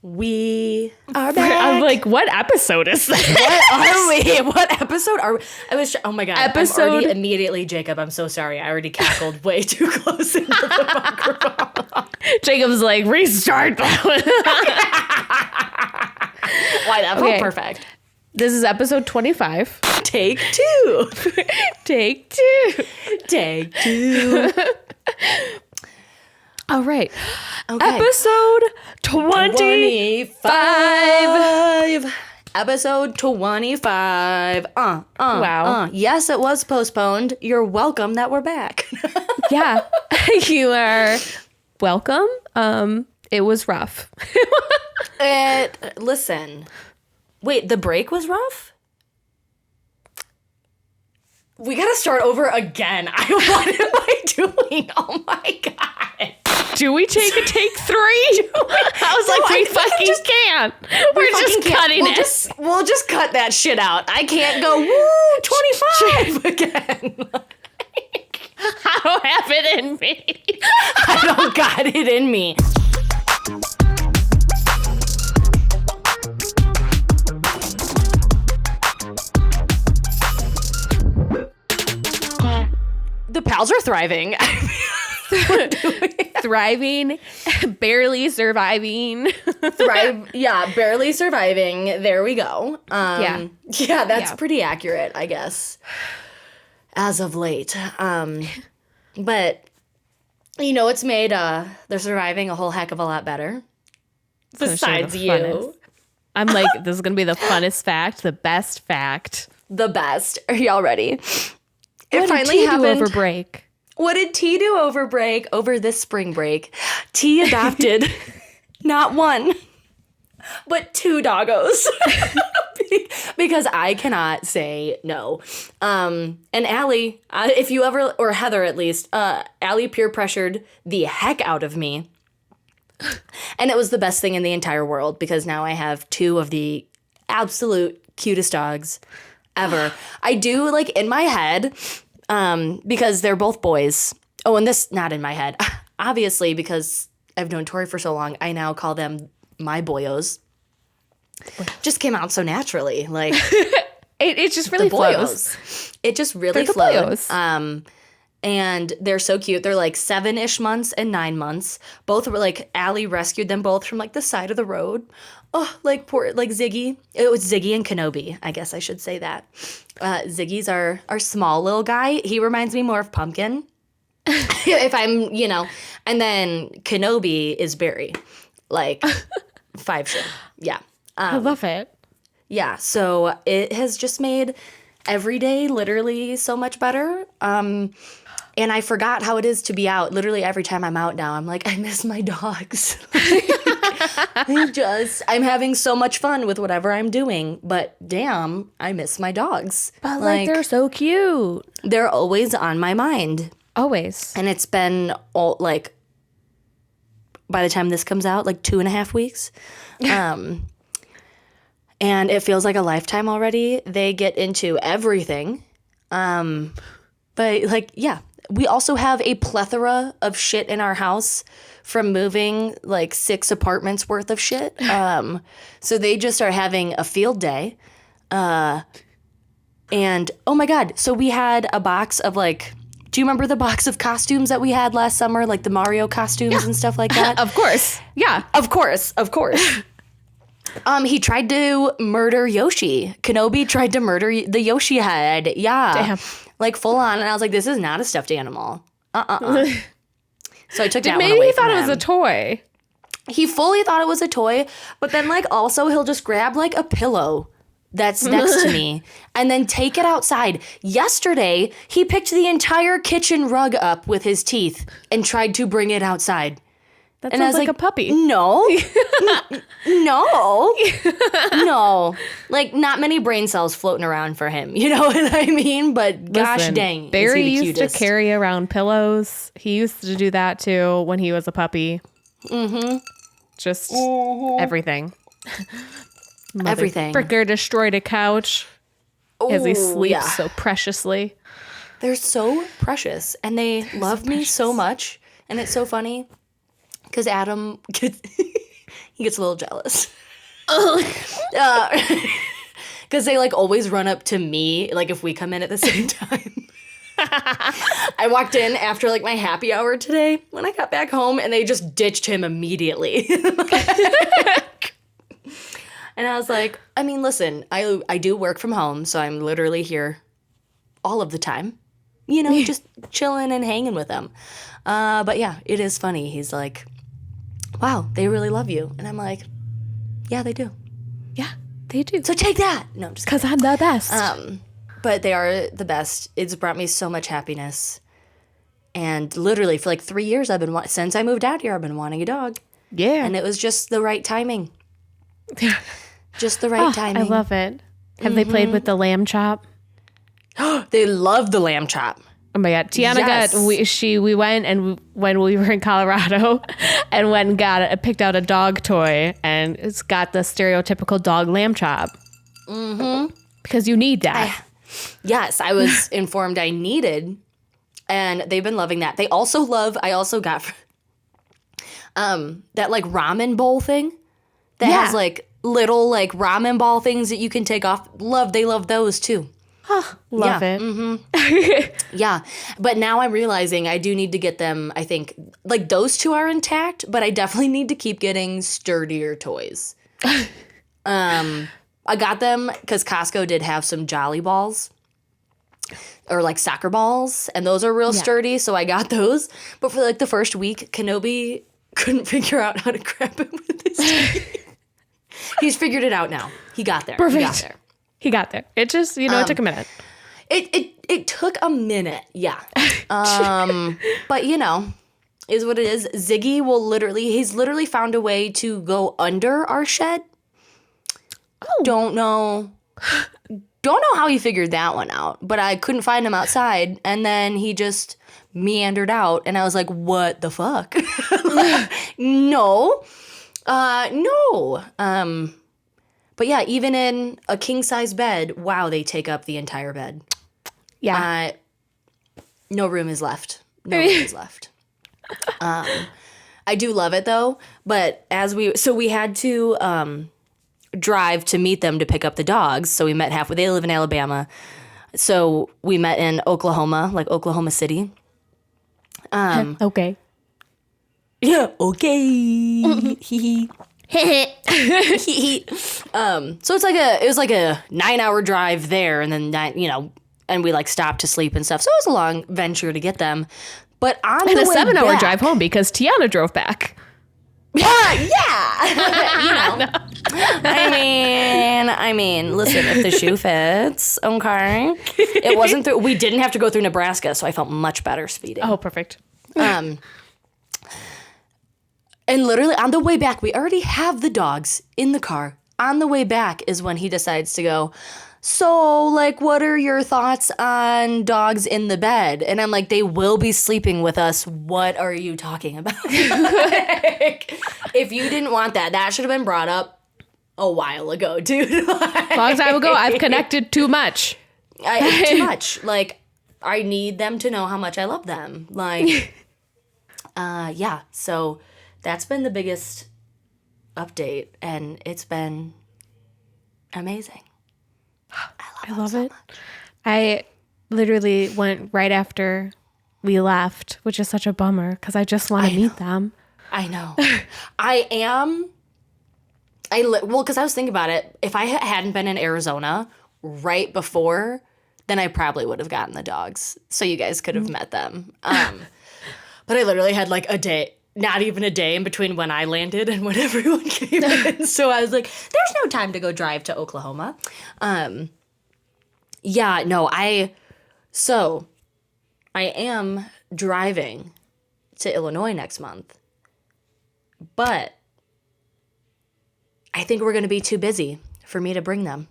We are back. I'm like, what episode is this? What are we? What episode are we? Oh my God. Episode. I'm already immediately, Jacob, I'm so sorry. I already cackled way too close into the microphone. Jacob's like, restart that one. Why, that felt perfect. This is episode 25. Take two. Take two. Take two. All right. Okay. Episode 25. Episode 25. Wow. Yes, it was postponed. You're welcome that we're back. Yeah. You are welcome. It was rough. Listen. Wait, the break was rough? We gotta start over again. What am I doing? Oh my God. Do we take a take 3? I was like, we fucking can't. We're just cutting it. We'll just cut that shit out. I can't go, woo, 25 again. I don't have it in me. I don't got it in me. The pals are thriving. Thriving, barely surviving. Barely surviving. There we go. Yeah, that's pretty accurate, I guess, as of late. But, you know, it's made they're surviving a whole heck of a lot better. Besides you. Funnest. I'm like, this is going to be the funnest fact, the best fact. The best. Are y'all ready? What did T do over break? What did T do over this spring break? T adopted not one, but 2 doggos. Because I cannot say no. And Allie, if you ever, or Heather at least, Allie peer pressured the heck out of me. And it was the best thing in the entire world because now I have 2 of the absolute cutest dogs ever. I do, like, in my head, because they're both boys. Oh, and this, not in my head. Obviously, because I've known Tori for so long, I now call them my boyos. Just came out so naturally. Like, it just really flows. It just really flows. And they're so cute. They're like 7-ish months and 9 months. Both were like, Allie rescued them both from like the side of the road. Oh, like poor, like Ziggy. It was Ziggy and Kenobi. I guess I should say that. Ziggy's our small little guy. He reminds me more of Pumpkin. If I'm, you know. And then Kenobi is Barry. Like 5 shit. Yeah. I love it. Yeah. So it has just made every day literally so much better. And I forgot how it is to be out. Literally every time I'm out now, I'm like, I miss my dogs. I'm having so much fun with whatever I'm doing. But damn, I miss my dogs. But like they're so cute. They're always on my mind. Always. And it's been like, by the time this comes out, like 2.5 weeks. And it feels like a lifetime already. They get into everything. But like, yeah. We also have a plethora of shit in our house from moving like 6 apartments worth of shit. So they just are having a field day. And oh my God. So we had a box of like, do you remember the box of costumes that we had last summer? Like the Mario costumes and stuff like that? Of course. Yeah. Of course. He tried to murder Yoshi. Kenobi tried to murder the Yoshi head. Yeah. Damn. Like full on. And I was like, this is not a stuffed animal. So I took that one maybe away he from thought him. it was a toy. He fully thought it was a toy. But then like also he'll just grab like a pillow that's next to me and then take it outside. Yesterday, he picked the entire kitchen rug up with his teeth and tried to bring it outside. That sounds like a puppy. No. No. Like, not many brain cells floating around for him. You know what I mean? But gosh dang, Barry is he the used cutest. to carry around pillows. He used to do that too when he was a puppy. Mm-hmm. Just everything. Everything. Fricker destroyed a couch as he Ooh, sleeps yeah. so preciously. They're so precious. And they love me so much. And it's so funny. Because Adam gets... He gets a little jealous. Because they like always run up to me, like if we come in at the same time. I walked in after like my happy hour today when I got back home, and they just ditched him immediately. And I was like, I mean, listen, I do work from home, so I'm literally here all of the time, you know, just chilling and hanging with them. But yeah, it is funny. He's like, wow, they really love you. And I'm like, yeah, they do. Yeah, they do. So take that. No, I'm just Because I'm the best. But they are the best. It's brought me so much happiness. And literally for like 3 years, since I moved out here, I've been wanting a dog. Yeah. And it was just the right timing. Just the right timing. I love it. Have they played with the lamb chop? They love the lamb chop. Oh my God. Tiana Yes. we went and when we were in Colorado and went and picked out a dog toy, and it's got the stereotypical dog lamb chop. Mm-hmm. Because you need that. Yes, I was informed I needed, and they've been loving that. They also I also got that like ramen bowl thing that has like little like ramen ball things that you can take off. They love those too. Love it. Mm-hmm. Yeah. But now I'm realizing I do need to get them, I think, like those two are intact, but I definitely need to keep getting sturdier toys. I got them because Costco did have some Jolly balls or like soccer balls, and those are real sturdy, so I got those. But for like the first week, Kenobi couldn't figure out how to grab it with his teeth. He's figured it out now. He got there. Perfect. He got there. It just, it took a minute. It took a minute, yeah. But is what it is. Ziggy he's literally found a way to go under our shed. Oh. Don't know how he figured that one out, but I couldn't find him outside, and then he just meandered out, and I was like, what the fuck? No. But yeah, even in a king-size bed, wow, they take up the entire bed. Yeah. No room is left. No room is left. I do love it, though. But we had to drive to meet them to pick up the dogs. So we met halfway. They live in Alabama. So we met in Oklahoma, like Oklahoma City. Okay. Yeah, okay. So it was like a 9-hour drive there, and then and we like stopped to sleep and stuff. So it was a long venture to get them. But on the way a 7-hour back, drive home because Tiana drove back. Yeah. I mean, listen, if the shoe fits, okay. It wasn't we didn't have to go through Nebraska, so I felt much better speeding. Oh, perfect. And literally on the way back, we already have the dogs in the car. On the way back is when he decides to go, so, like, what are your thoughts on dogs in the bed? And I'm like, they will be sleeping with us. What are you talking about? Like, if you didn't want that should have been brought up a while ago, dude. Like, long time ago, I've connected too much. Too much. Like, I need them to know how much I love them. Like, yeah. So that's been the biggest update, and it's been amazing. I love it. I literally went right after we left, which is such a bummer because I just want to meet them. I know. Because I was thinking about it. If I hadn't been in Arizona right before, then I probably would have gotten the dogs. So you guys could have met them. But I literally had like a day, not even a day in between when I landed and when everyone came in. So I was like, there's no time to go drive to Oklahoma. Yeah, no, I am driving to Illinois next month, but I think we're going to be too busy for me to bring them.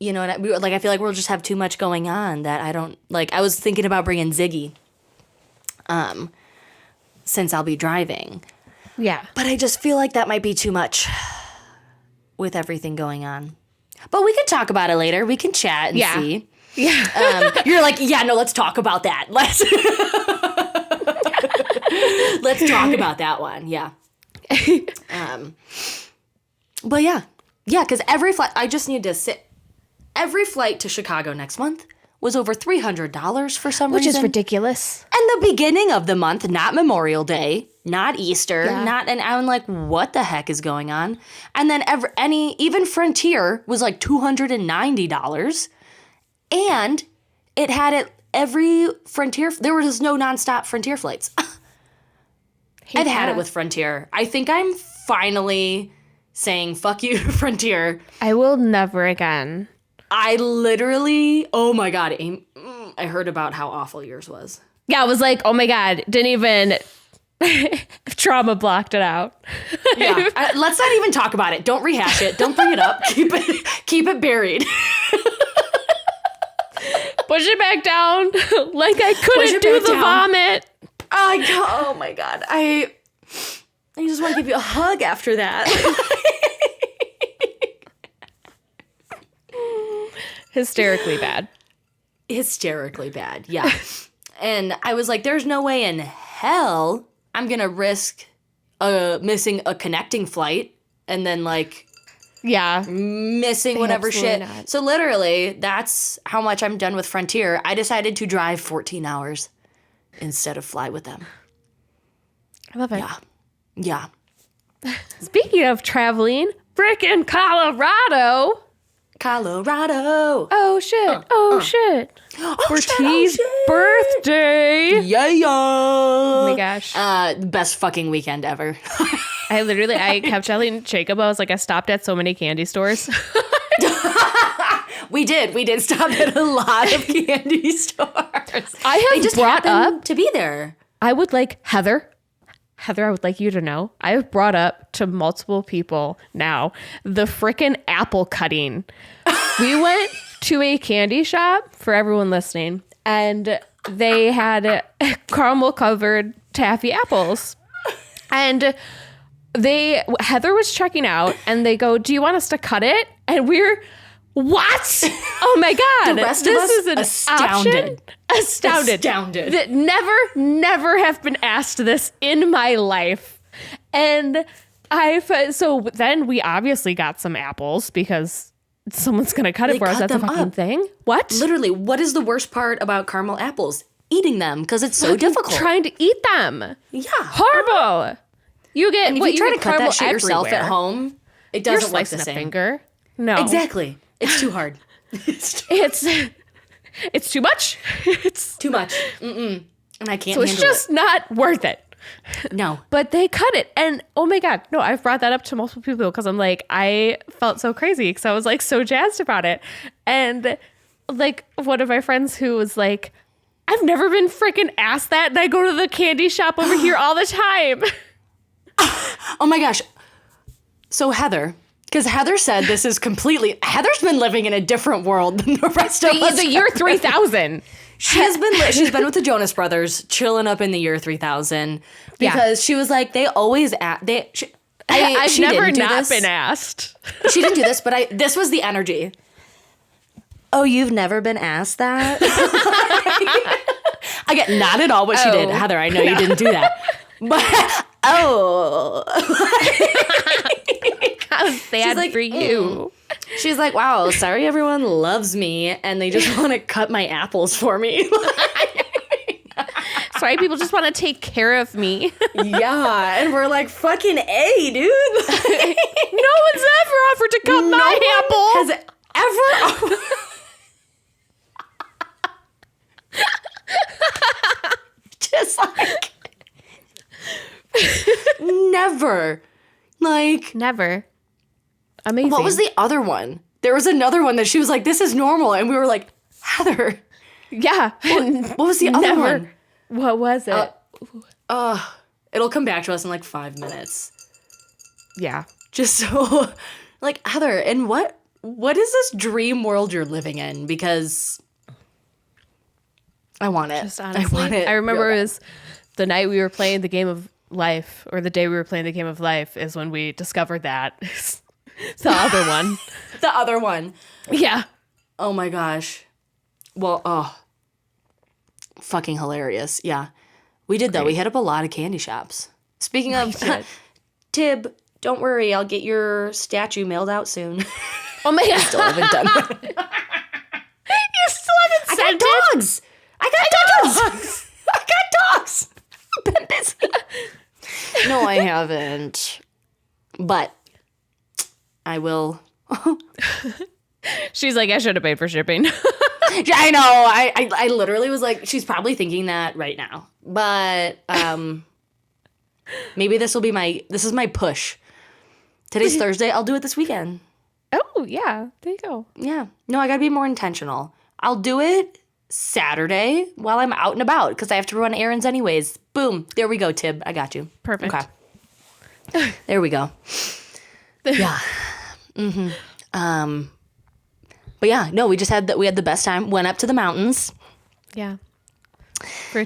You know, I feel like we'll just have too much going on that I don't, like, I was thinking about bringing Ziggy, since I'll be driving. Yeah. But I just feel like that might be too much with everything going on. But we can talk about it later. We can chat and see. Yeah. You're like, yeah, no, let's talk about that. Let's talk about that one. Yeah. But yeah, because every flight, I just need to sit. Every flight to Chicago next month was over $300 for some reason. Which is ridiculous. And the beginning of the month, not Memorial Day, not Easter, Yeah. and I'm like, what the heck is going on? And then even Frontier was like $290, and it had every Frontier. There was no nonstop Frontier flights. I've had it with Frontier. I think I'm finally saying fuck you to Frontier. I will never again. I literally, oh my God, I heard about how awful yours was. Yeah, I was like, oh my God, didn't even trauma blocked it out. Yeah, let's not even talk about it. Don't rehash it. Don't bring it up. Keep it buried. Push it back down like I couldn't do the vomit. Oh my God. I just want to give you a hug after that. Hysterically bad. Hysterically bad, yeah. And I was like, there's no way in hell I'm going to risk missing a connecting flight and then like missing whatever shit. Not. So literally, that's how much I'm done with Frontier. I decided to drive 14 hours instead of fly with them. I love it. Yeah. Speaking of traveling, frickin' Colorado. Oh shit. For T's birthday. Yeah. Oh my gosh. Best fucking weekend ever. I kept telling Jacob, I was like, I stopped at so many candy stores. We did stop at a lot of candy stores. I have brought up to be there. I would like Heather, I would like you to know, I have brought up to multiple people now the frickin' apple cutting. We went to a candy shop, for everyone listening, and they had caramel covered taffy apples. And Heather was checking out, and they go, "Do you want us to cut it?" And we're, what? Oh my God. The rest of us is an astounded. Astounded. That never have been asked this in my life. And so then we obviously got some apples because someone's going to cut it for us. That's a fucking thing. What? Literally, what is the worst part about caramel apples? Eating them, because it's so difficult. Trying to eat them. Yeah. Horrible. You get, and if you try to cut that shit everywhere. yourself at home, it doesn't work the a same. Finger. No. Exactly. It's too hard. It's too much. It's too much. And I can't handle it. So it's just not worth it. No. But they cut it. And oh my God, no, I've brought that up to multiple people because I'm like, I felt so crazy because I was like so jazzed about it. And like one of my friends who was like, I've never been freaking asked that. And I go to the candy shop over here all the time. Oh my gosh. So Heather, because Heather said this is completely, Heather's been living in a different world than the rest of us. The year 3000. She's been with the Jonas Brothers, chilling up in the year 3000 because she was like, they always I've never not been asked. She didn't do this, but this was the energy. Oh, you've never been asked that? I get not at all what she did, Heather. I know you didn't do that, but how sad for you. She's like, wow, sorry everyone loves me and they just want to cut my apples for me. Sorry, people just want to take care of me. Yeah, and we're like, fucking A, dude. No one's ever offered to cut my apple. Has ever just like never. Like never. Amazing. What was the other one? There was another one that she was like, this is normal. And we were like, Heather. Yeah. What was the other one? What was it? It'll come back to us in like 5 minutes. Yeah. Just so, like, Heather, and what is this dream world you're living in? Because I want it. Just honestly, I want it. I remember it was the night we were playing the game of life, or the day we were playing the game of life, is when we discovered that. The other one. The other one. Yeah. Oh my gosh. Well, fucking hilarious. Yeah. We did, though. We hit up a lot of candy shops. Speaking of, Tib, don't worry. I'll get your statue mailed out soon. Oh my God. Still haven't done that. You still haven't I sent got it? dogs. I got dogs. I got dogs. I've been busy. No, I haven't. But I will. She's like, I should have paid for shipping. Yeah, I know. I literally was like, she's probably thinking that right now. But maybe this is my push. Today's Thursday. I'll do it this weekend. Oh, yeah. There you go. Yeah. No, I got to be more intentional. I'll do it Saturday while I'm out and about because I have to run errands anyways. Boom. There we go, Tib. I got you. Perfect. Okay. There we go. Yeah. Mm-hmm. But yeah, no, we had the best time. Went up to the mountains. Yeah.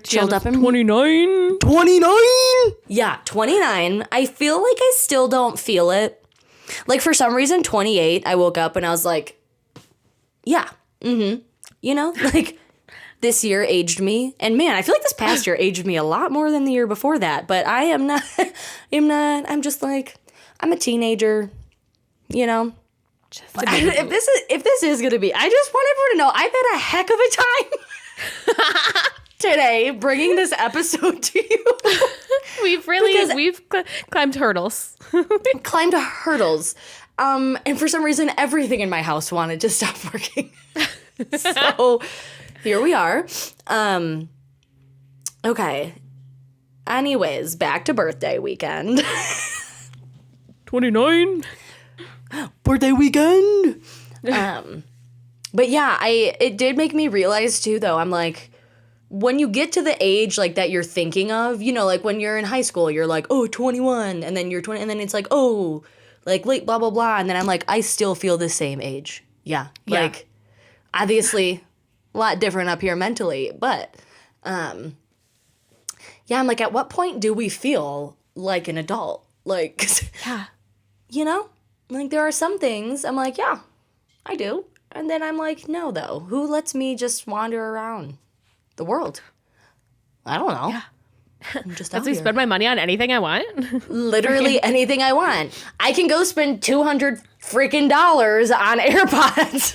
Chilled up in 29. 29? Yeah, 29. I feel like I still don't feel it. Like, for some reason, 28, I woke up and I was like, yeah, you know, like, this year aged me. And man, I feel like this past year aged me a lot more than the year before that. But I am not, I'm just like, I'm a teenager, you know. If this is going to be, I just want everyone to know I've had a heck of a time today bringing this episode to you. We've climbed hurdles. Climbed hurdles. And for some reason, everything in my house wanted to stop working. So here we are. Okay. Anyways, back to birthday weekend. 29. Birthday weekend. But yeah, it did make me realize too, though, I'm like, when you get to the age like that you're thinking of, you know, like when you're in high school, you're like, oh, 21, and then you're 20, and then it's like, oh, like late blah, blah, blah. And then I'm like, I still feel the same age. Yeah. Like, obviously, a lot different up here mentally. But, yeah, I'm like, at what point do we feel like an adult? Like, Yeah. you know? Like, there are some things I'm like, yeah, I do. And then I'm like, no, though. Who lets me just wander around the world? I don't know. Yeah. I'm just Let's out me here. spend my money on anything I want. Literally anything I want. I can go spend $200 freaking dollars on AirPods.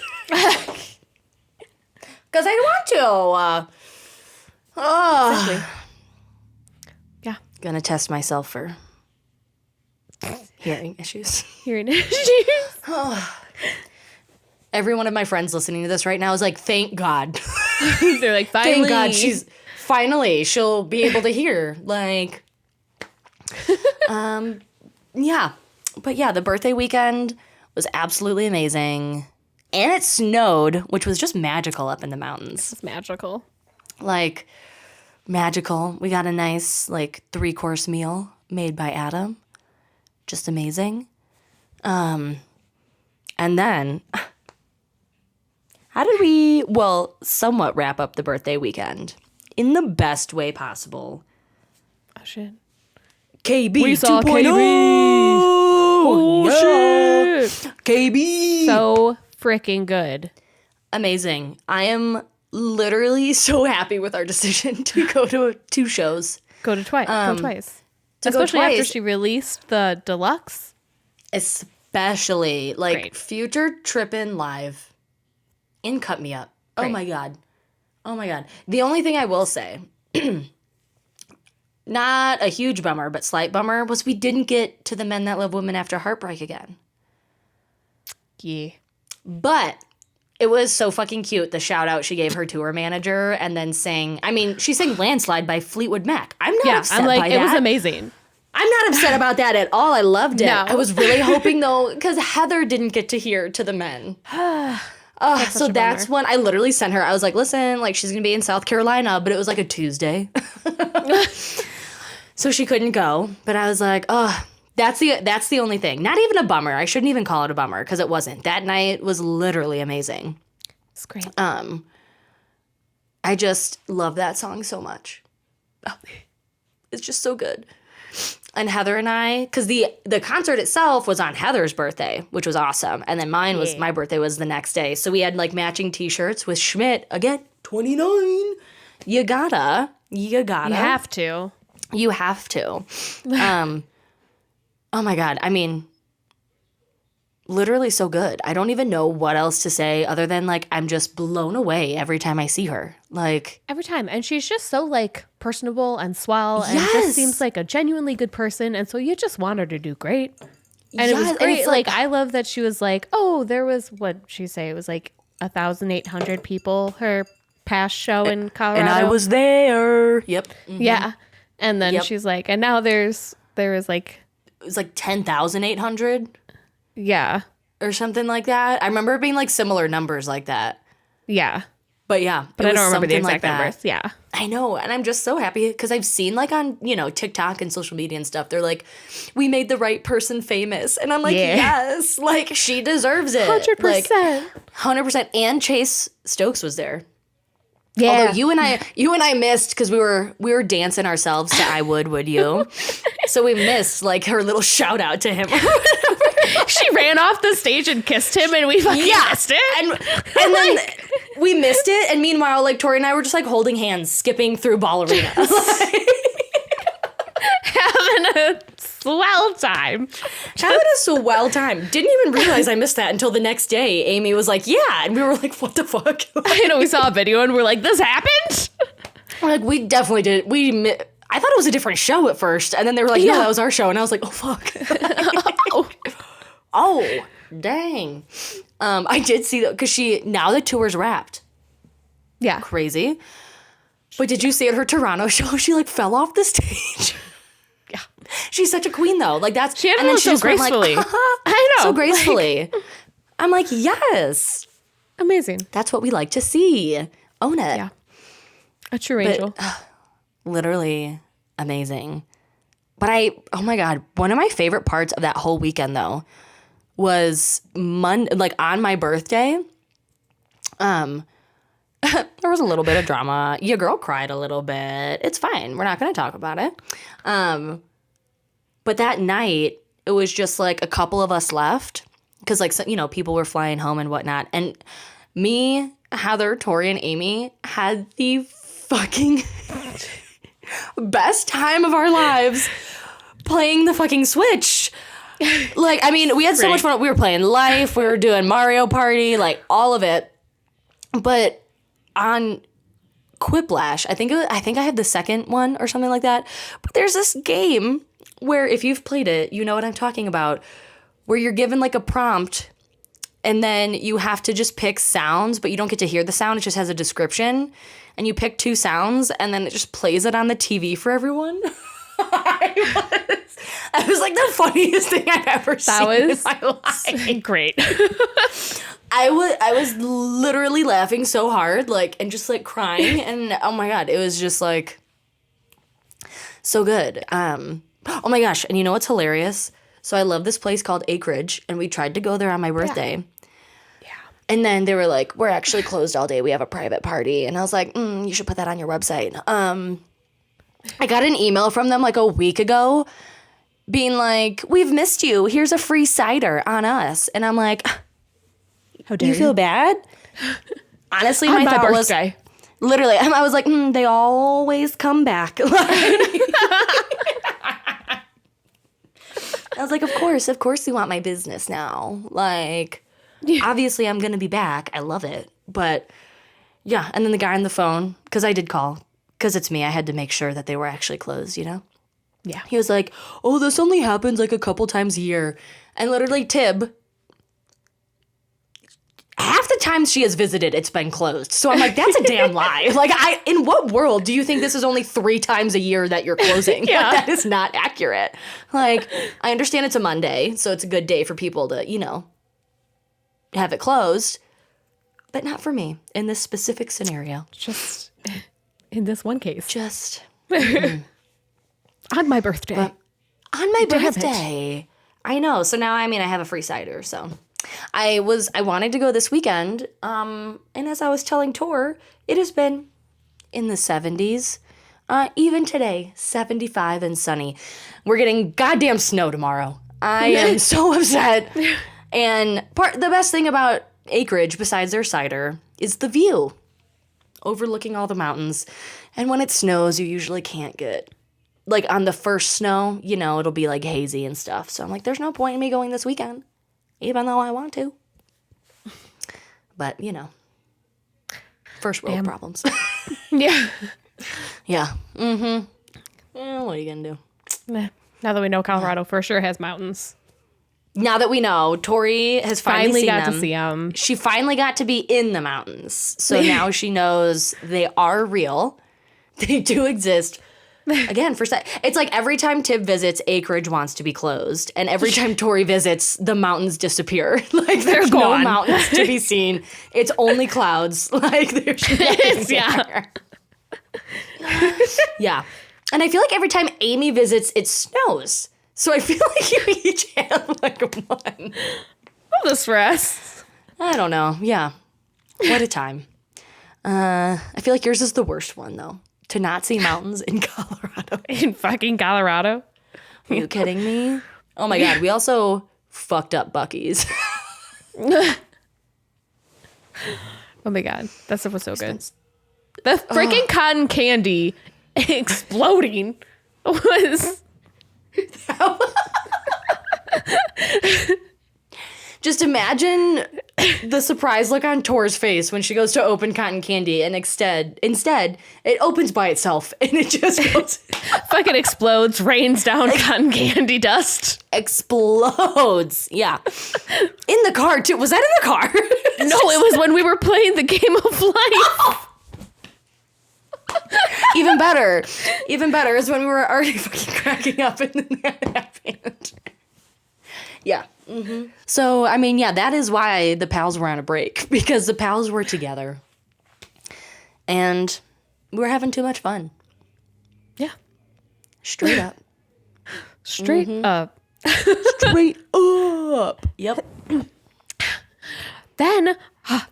Because I want to. Exactly. Yeah. Gonna test myself for hearing issues. Hearing issues. Every one of my friends listening to this right now is like, thank God. They're like, finally. Thank God she'll be able to hear. Like, yeah. But yeah, the birthday weekend was absolutely amazing. And it snowed, which was just magical up in the mountains. It's magical. Like, magical. We got a nice, like, 3-course meal made by Adam. Just amazing. And then, how did we, somewhat wrap up the birthday weekend in the best way possible? Oh, shit. KB We saw 2.0. KB. Oh, Yeah. shit. KB. So freaking good. Amazing. I am literally so happy with our decision to go to 2 shows. Go twice. To go Especially after twice. she released the deluxe. Especially, like, Great. Future Trippin' Live in Cut Me Up. Oh Great. my God. Oh my God. The only thing I will say, not a huge bummer, but slight bummer, was we didn't get to the Men That Love Women After Heartbreak again. Yeah. But it was so fucking cute, the shout out she gave her tour manager and then sang, she sang Landslide by Fleetwood Mac. I'm not upset I'm like, by it was that. amazing. I'm not upset about that at all. I loved it. No. I was really hoping, though, because Heather didn't get to hear To the Men. So that's when I literally sent her. I was like, listen, like, she's going to be in South Carolina, but it was like a Tuesday. So she couldn't go. But I was like, that's the only thing. Not even a bummer. I shouldn't even call it a bummer because it wasn't. That night was literally amazing. It's great. I just love that song so much. It's just so good. And Heather and I, because the concert itself was on Heather's birthday, which was awesome. And then my birthday was the next day. So we had like matching t-shirts with Schmidt. Again, 29. You gotta You gotta. You have to. You have to. Oh my God. I mean, literally so good. I don't even know what else to say other than like I'm just blown away every time I see her. Like Every time. And she's just so like personable and swell and Yes. just seems like a genuinely good person. And so you just want her to do great. And it was Yes, and great. it's Like I love that she was like, oh, there was, what'd she say? It was like 1,800 people, her past show in Colorado. and I was there. Yep. Yeah. And then Yep. she's like, and now there is like, It was like 10,800 yeah. or something like that. I remember it being like similar numbers like that. Yeah. But yeah, But I don't remember the exact numbers. Yeah. I know, and I'm just so happy because I've seen like on, TikTok and social media and stuff, they're like, we made the right person famous. And I'm like, Yeah. yes, like she deserves it. 100%. Like, 100%. And Chase Stokes was there. Yeah. Although you and I missed because we were dancing ourselves to I Would You? So we missed like her little shout out to him. She ran off the stage and kissed him and we fucking missed it. And then we missed it. And meanwhile, like Tori and I were just like holding hands, skipping through ballerina. Having a swell time. Having a swell time. Didn't even realize I missed that until the next day. Amy was like, yeah. And we were like, what the fuck? I know, we saw a video and we're like, this happened? We're like, we definitely did. I thought it was a different show at first. And then they were like, no, Yeah. that was our show. And I was like, oh, fuck. Oh, dang. I did see that because now the tour's wrapped. Yeah. Crazy. But did you see at her Toronto show, she like fell off the stage? Yeah. She's such a queen though. Like that's She had and then it she so just went, like, gracefully. I know. so gracefully. I'm like, yes, Amazing. that's what we like to see. Own it. Yeah. A true angel. Literally amazing. But oh my God, one of my favorite parts of that whole weekend though was like on my birthday. There was a little bit of drama. Your girl cried a little bit. It's fine. We're not going to talk about it. But that night, it was just like a couple of us left because like, people were flying home and whatnot. And me, Heather, Tori, and Amy had the fucking best time of our lives playing the fucking Switch. Like, I mean, we had so much fun. We were playing Life. We were doing Mario Party, like all of it. But on Quiplash, I think I had the second one or something like that. But there's this game where if you've played it, you know what I'm talking about, where you're given like a prompt and then you have to just pick sounds, but you don't get to hear the sound. It just has a description. And you pick two sounds and then it just plays it on the TV for everyone. That was like the funniest thing I've ever seen in my life. Great. I was literally laughing so hard, like, and just like crying, and oh my God, it was just like so good. Oh my gosh, and you know what's hilarious? So I love this place called Acreage, and we tried to go there on my birthday. Yeah. And then they were like, we're actually closed all day. We have a private party. And I was like, you should put that on your website. I got an email from them like a week ago being like, we've missed you. Here's a free cider on us. And I'm like, How dare you feel bad? Honestly, On my my thought birthday. was literally, I was like, they always come back. I was like, of course you want my business now. Like, obviously I'm going to be back. I love it. But yeah. And then the guy on the phone, because I did call, because it's me, I had to make sure that they were actually closed, Yeah. He was like, oh, this only happens like a couple times a year. And literally Tib, half the times she has visited, it's been closed. So I'm like, that's a damn lie. Like, in what world do you think this is only 3 times a year that you're closing? Yeah. Like, that is not accurate. Like, I understand it's a Monday, so it's a good day for people to, have it closed. But not for me in this specific scenario. Just in this one case. Just On my birthday. on my Damn it. birthday. I know. So now, I have a free cider, so... I wanted to go this weekend, and as I was telling Tor, it has been in the 70s. Even today, 75 and sunny. We're getting goddamn snow tomorrow. I am so upset. And the best thing about Acreage, besides their cider, is the view. overlooking all the mountains. And when it snows, you usually can't get, like, on the first snow, you know, it'll be, like, hazy and stuff. So I'm like, there's no point in me going this weekend, even though I want to. But, you know, first world problems. Yeah. Yeah. Mm-hmm. What are you going to do? Now that we know Colorado for sure has mountains. Now that we know, Tori has finally seen got them. to see them. She finally got to be in the mountains. So now she knows they are real. They do exist. Again, it's like every time Tib visits, acreage wants to be closed. And every time Tori visits, the mountains disappear. Like, there's no mountains to be seen. It's only clouds. Like, there's nothing there. Yeah. And I feel like every time Amy visits, it snows. So I feel like you each have, like, one. All this for us. I don't know. Yeah. What a time. I feel like yours is the worst one, though. To not see mountains in Colorado. In fucking Colorado? Are you kidding me? Oh my God. We also fucked up Buc-ee's. Oh my God. That stuff was so good. The freaking cotton candy exploding was... Just imagine the surprise look on Tor's face when she goes to open cotton candy, and instead it opens by itself and it just goes fucking explodes, rains down cotton candy dust. Explodes. Yeah. In the car too. Was that in the car? No, it was when we were playing the game of life. Even better is when we were already fucking cracking up and then that happened. Yeah. Mm-hmm. So, I mean, yeah, that is why the pals were on a break, because the pals were together and we were having too much fun. Yeah. Straight up. Straight up. Straight up. Yep. Then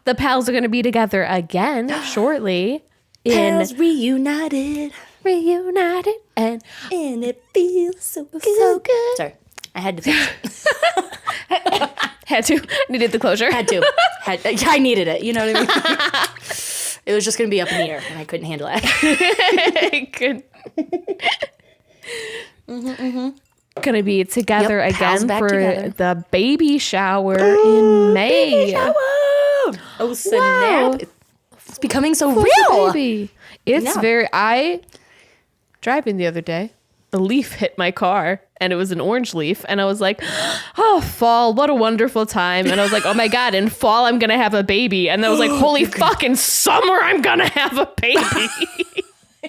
the pals are going to be together again shortly. Pals reunited, and it feels so good. Sorry, I had to fix it. Had to. Needed the closure. Had to. I needed it. You know what I mean? It was just going to be up in the air, and I couldn't handle it. Gonna be together again for together. the baby shower in May. Baby shower. Oh, snap. Wow. It's becoming so real. Baby. It's driving the other day, a leaf hit my car and it was an orange leaf. And I was like, oh, fall, what a wonderful time. And I was like, oh my God, in fall, I'm going to have a baby. And I was like, holy fuck, in summer, I'm going to have a baby.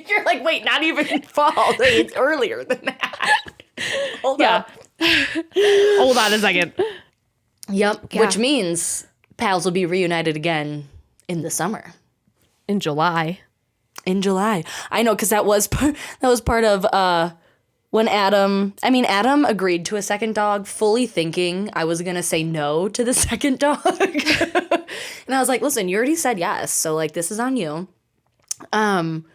You're like, wait, not even in fall. It's earlier than that. Hold up. Hold on a second. Yep. Yeah. Which means pals will be reunited again in the summer. In July. I know, because that was part of when Adam agreed to a second dog, fully thinking I was going to say no to the second dog. And I was like, listen, you already said yes, so, like, this is on you. And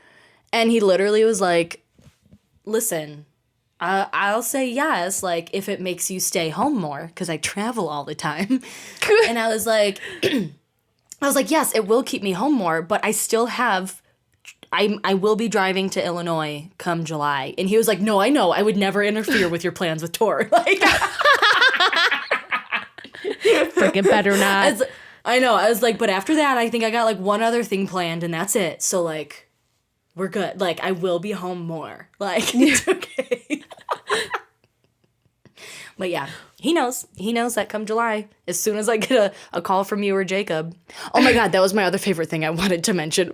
he literally was like, listen, I'll say yes, like, if it makes you stay home more, because I travel all the time. And I was like, yes, it will keep me home more, but I still have, I will be driving to Illinois come July. And he was like, no, I know. I would never interfere with your plans with Tor. Like, freaking better not. I know. I was like, but after that, I think I got, like, one other thing planned, and that's it. So, like, we're good. Like, I will be home more. Like, it's okay. But yeah, he knows. He knows that come July, as soon as I get a call from you or Jacob. Oh my God, that was my other favorite thing I wanted to mention.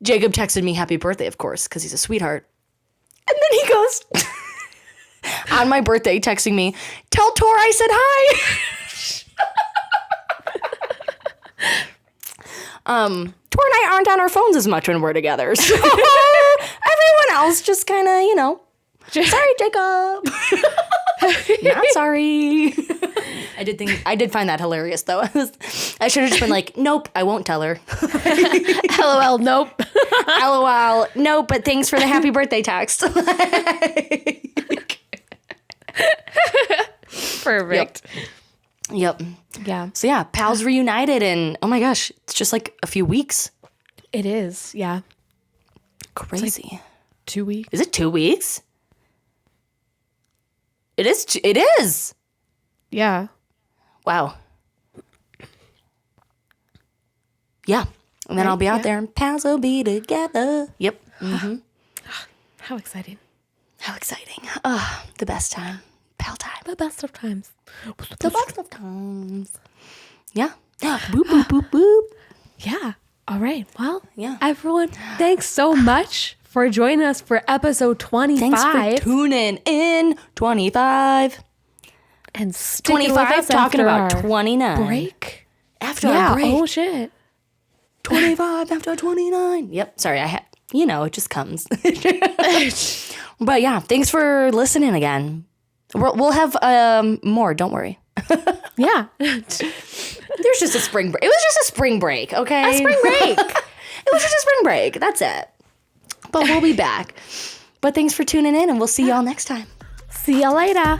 Jacob texted me happy birthday, of course, because he's a sweetheart. And then he goes, on my birthday, texting me, tell Tor I said hi. Tor and I aren't on our phones as much when we're together. So everyone else just kind of, you know, sorry, Jacob. Not sorry. I did find that hilarious, though. I should have just been like, nope, I won't tell her. LOL, nope. LOL, nope, but thanks for the happy birthday text. Perfect. Yep. Yeah. So yeah, pals reunited, and oh my gosh, it's just like a few weeks. It is, yeah. Crazy. 2 weeks. Is it 2 weeks? It is. It is. Yeah. Wow. Yeah. And then Right, I'll be out yeah. there and pals will be together. Yep. How exciting. How exciting. The best time. Pal time. The best of times. The best of times. Yeah. Boop, boop, boop, boop. Yeah. All right. Well, Yeah. everyone, thanks so much for joining us for episode 25. Thanks for tuning in. 25. And sticking with 25 us talking after about our 29. break. After Yeah. our break. Oh, shit. 25 after 29. Yep. Sorry, it just comes. But yeah, thanks for listening again. We'll have more, don't worry. Yeah. There's just a spring break. It was just a spring break, okay? A spring break. It was just a spring break. That's it. But we'll be back. But thanks for tuning in, and we'll see y'all next time. See you later.